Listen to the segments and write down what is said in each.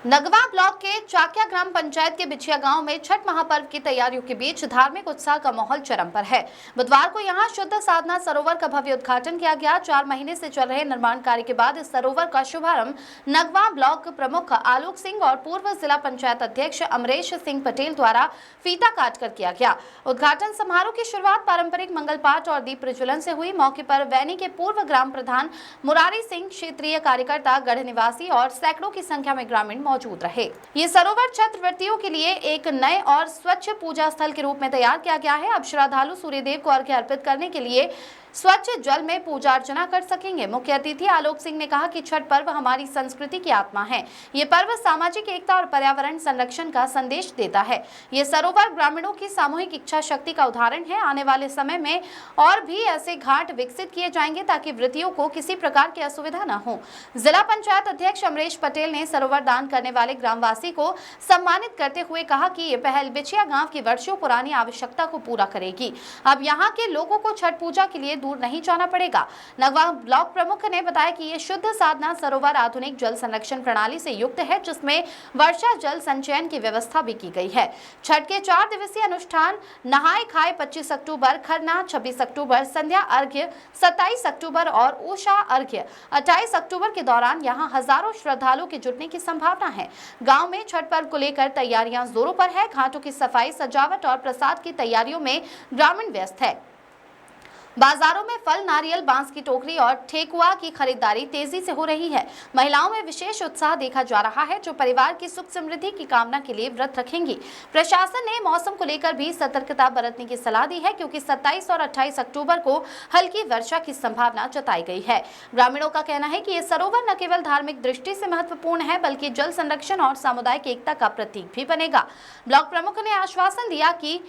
Nagwa block के चाकिया ग्राम पंचायत के बिछिया गांव में छठ महापर्व की तैयारियों के बीच धार्मिक उत्साह का माहौल चरम पर है। बुधवार को यहां शुद्ध साधना सरोवर का भव्य उद्घाटन किया गया। 4 महीने से चल रहे निर्माण कार्य के बाद इस सरोवर का शुभारंभ नगवा ब्लॉक प्रमुख आलोक सिंह और पूर्व जिला पंचायत अध्यक्ष अमरेश सिंह पटेल द्वारा फीता काट कर किया गया। उद्घाटन समारोह की शुरुआत पारंपरिक मंगल पाठ और दीप प्रज्वलन से हुई। मौके पर वैनी के पूर्व ग्राम प्रधान मुरारी सिंह, क्षेत्रीय कार्यकर्ता, गढ़ निवासी और सैकड़ों की संख्या में ग्रामीण मौजूद रहे। ये सरोवर छठ व्रतियों के लिए एक नए और स्वच्छ पूजा स्थल के रूप में तैयार किया गया है। अब श्रद्धालु सूर्यदेव को अर्घ्य अर्पित करने के लिए स्वच्छ जल में पूजा अर्चना कर सकेंगे। मुख्य अतिथि आलोक सिंह ने कहा कि छठ पर्व हमारी संस्कृति की आत्मा है। ये पर्व सामाजिक एकता और पर्यावरण संरक्षण का संदेश देता है। ये सरोवर ग्रामीणों की सामूहिक इच्छा शक्ति का उदाहरण है। आने वाले समय में और भी ऐसे घाट विकसित किए जाएंगे ताकि व्रतियों को किसी प्रकार की असुविधा न हो। जिला पंचायत अध्यक्ष अमरेश पटेल ने सरोवर दान करने वाले ग्रामवासी को सम्मानित करते हुए कहा कि ये पहल बिछिया गांव की वर्षों पुरानी आवश्यकता को पूरा करेगी। अब यहाँ के लोगों को छठ पूजा के लिए दूर नहीं जाना पड़ेगा। नगवा ब्लॉक प्रमुख ने बताया कि ये शुद्ध साधना सरोवर आधुनिक जल संरक्षण प्रणाली से युक्त है, जिसमें वर्षा जल संचयन की व्यवस्था भी की गई है। छठ के 4 दिवसीय अनुष्ठान नहाय खाए 25 अक्टूबर, खरना 26 अक्टूबर, संध्या अर्घ्य 27 अक्टूबर और उषा अर्घ्य 28 अक्टूबर के दौरान यहाँ हजारों श्रद्धालुओं के जुटने की संभावना है। गांव में छठ पर्व को लेकर तैयारियां जोरों पर है। घाटों की सफाई, सजावट और प्रसाद की तैयारियों में ग्रामीण व्यस्त है। बाजारों में फल, नारियल, बांस की टोकरी और ठेकुआ की खरीदारी तेजी से हो रही है। महिलाओं में विशेष उत्साह देखा जा रहा है, जो परिवार की सुख समृद्धि की कामना के लिए व्रत रखेंगी। प्रशासन ने मौसम को लेकर भी सतर्कता बरतने की सलाह दी है, क्योंकि 27 और 28 अक्टूबर को हल्की वर्षा की संभावना जताई गई है। ग्रामीणों का कहना है कि ये सरोवर न केवल धार्मिक दृष्टि से महत्वपूर्ण है, बल्कि जल संरक्षण और सामुदायिक एकता का प्रतीक भी बनेगा। ब्लॉक प्रमुख ने आश्वासन दिया कि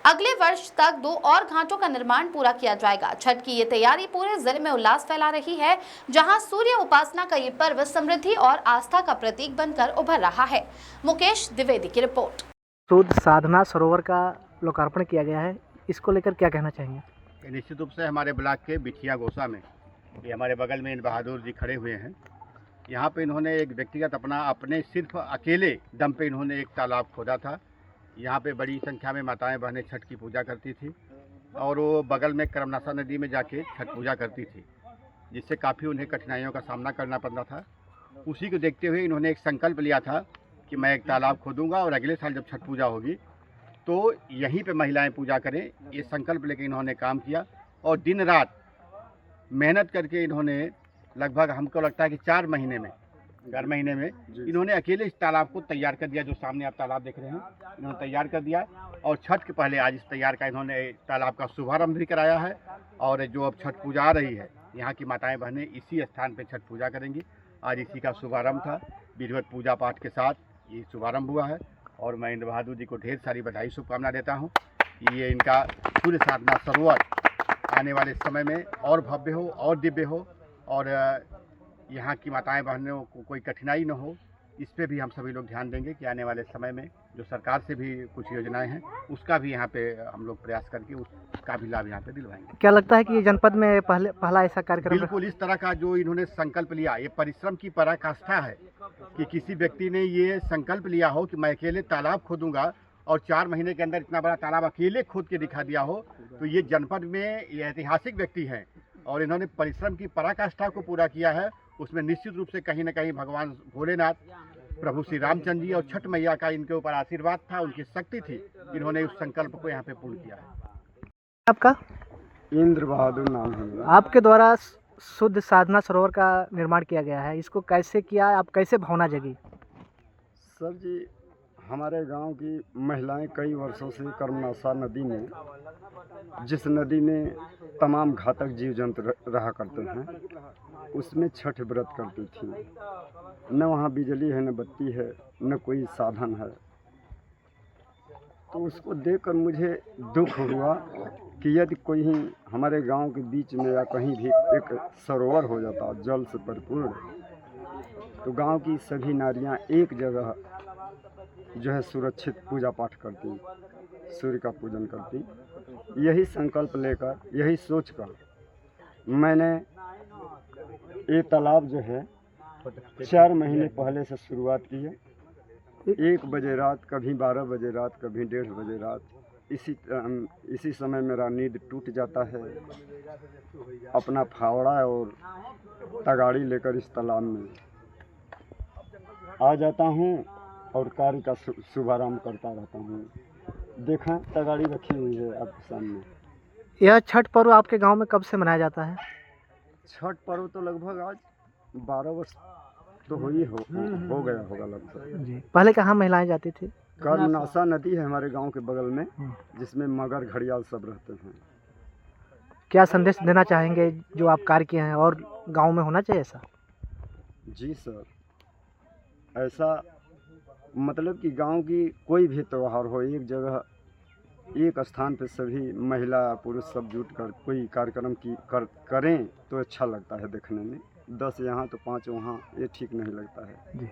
अगले वर्ष तक 2 और घाटों का निर्माण पूरा किया जाएगा। छठ की ये तैयारी पूरे जिले में उल्लास फैला रही है, जहां सूर्य उपासना का ये पर्व समृद्धि और आस्था का प्रतीक बनकर उभर रहा है। मुकेश द्विवेदी की रिपोर्ट। शुद्ध साधना सरोवर का लोकार्पण किया गया है, इसको लेकर क्या कहना चाहेंगे? निश्चित रूप से हमारे ब्लॉक के बिछिया गोसा में, ये हमारे बगल में इन बहादुर जी खड़े हुए हैं। यहाँ पे इन्होंने एक व्यक्तिगत अपने सिर्फ अकेले दम पे इन्होंने एक तालाब खोदा था। यहाँ पे बड़ी संख्या में माताएं बहनें छठ की पूजा करती थी और वो बगल में करमनासा नदी में जाके छठ पूजा करती थी, जिससे काफ़ी उन्हें कठिनाइयों का सामना करना पड़ता था। उसी को देखते हुए इन्होंने एक संकल्प लिया था कि मैं एक तालाब खोदूँगा और अगले साल जब छठ पूजा होगी तो यहीं पे महिलाएं पूजा करें। ये संकल्प लेकर इन्होंने काम किया और दिन रात मेहनत करके इन्होंने लगभग, हमको लगता है कि 4 महीने में इन्होंने अकेले इस तालाब को तैयार कर दिया। जो सामने आप तालाब देख रहे हैं, इन्होंने तैयार कर दिया और छठ के पहले आज इस इन्होंने तालाब का शुभारंभ भी कराया है। और जो अब छठ पूजा आ रही है, यहाँ की माताएं बहनें इसी स्थान पे छठ पूजा करेंगी। आज इसी का शुभारंभ था, विधिवत पूजा पाठ के साथ ये शुभारंभ हुआ है और मैं इन बहादुर जी को ढेर सारी बधाई, शुभकामना देता हूँ कि ये इनका सूर्य साधना सरोवर आने वाले समय में और भव्य हो और दिव्य हो और यहाँ की माताएं बहनों को कोई कठिनाई न हो। इस पे भी हम सभी लोग ध्यान देंगे कि आने वाले समय में जो सरकार से भी कुछ योजनाएं हैं, उसका भी यहाँ पे हम लोग प्रयास करके उसका भी लाभ यहाँ पे दिलवाएंगे। क्या लगता है कि ये जनपद में पहला ऐसा कार्यक्रम? बिल्कुल, इस तरह का जो इन्होंने संकल्प लिया, ये परिश्रम की पराकाष्ठा है कि किसी व्यक्ति ने ये संकल्प लिया हो कि मैं अकेले तालाब खोदूंगा और 4 महीने के अंदर इतना बड़ा तालाब अकेले खोद के दिखा दिया हो, तो ये जनपद में ये ऐतिहासिक व्यक्ति हैं और इन्होंने परिश्रम की पराकाष्ठा को पूरा किया है। उसमें निश्चित रूप से कहीं न कहीं भगवान भोलेनाथ, प्रभु श्री रामचंद्र जी और छठ मैया का इनके ऊपर आशीर्वाद था, उनकी शक्ति थी। इन्होंने उस संकल्प को यहाँ पे पूर्ण किया है। आपका? इंद्र बहादुर नाम है। आपके द्वारा शुद्ध साधना सरोवर का निर्माण किया गया है, इसको कैसे किया, आप कैसे भावना जगी? सर जी, हमारे गांव की महिलाएं कई वर्षों से करमनासा नदी में, जिस नदी में तमाम घातक जीव जंतु रहा करते हैं, उसमें छठ व्रत करती थी। न वहाँ बिजली है, न बत्ती है, न कोई साधन है। तो उसको देखकर मुझे दुख हुआ कि यदि कोई हमारे गांव के बीच में या कहीं भी एक सरोवर हो जाता जल से भरपूर, तो गांव की सभी नारियां एक जगह जो है सुरक्षित पूजा पाठ करती, सूर्य का पूजन करती। यही संकल्प लेकर, यही सोचकर मैंने ये तालाब जो है 4 महीने पहले से शुरुआत की है। 1 बजे रात, कभी 12 बजे रात, कभी 1:30 बजे रात, इसी समय मेरा नींद टूट जाता है। अपना फावड़ा और तगाड़ी लेकर इस तालाब में आ जाता हूँ और कार्य का शुभारंभ करता रहता हूँ। देखा, तगाड़ी रखी हुई है आपके सामने। यह छठ पर्व आपके गांव में कब से मनाया जाता है? छठ पर्व तो लगभग आज 12 वर्ष तो हो गया होगा लगभग। जी, पहले कहाँ महिलाएं जाती थी? कर्मनाशा नदी है हमारे गांव के बगल में, जिसमें मगर घड़ियाल सब रहते हैं। क्या संदेश देना चाहेंगे जो आप कार्य किए हैं, और गांव में होना चाहिए ऐसा? जी सर, ऐसा मतलब कि गांव की कोई भी त्यौहार हो, एक जगह एक स्थान पे सभी महिला पुरुष सब जुट कर कोई कार्यक्रम करें तो अच्छा लगता है देखने में। 10 यहाँ तो 5 वहाँ, ये ठीक नहीं लगता है। जी।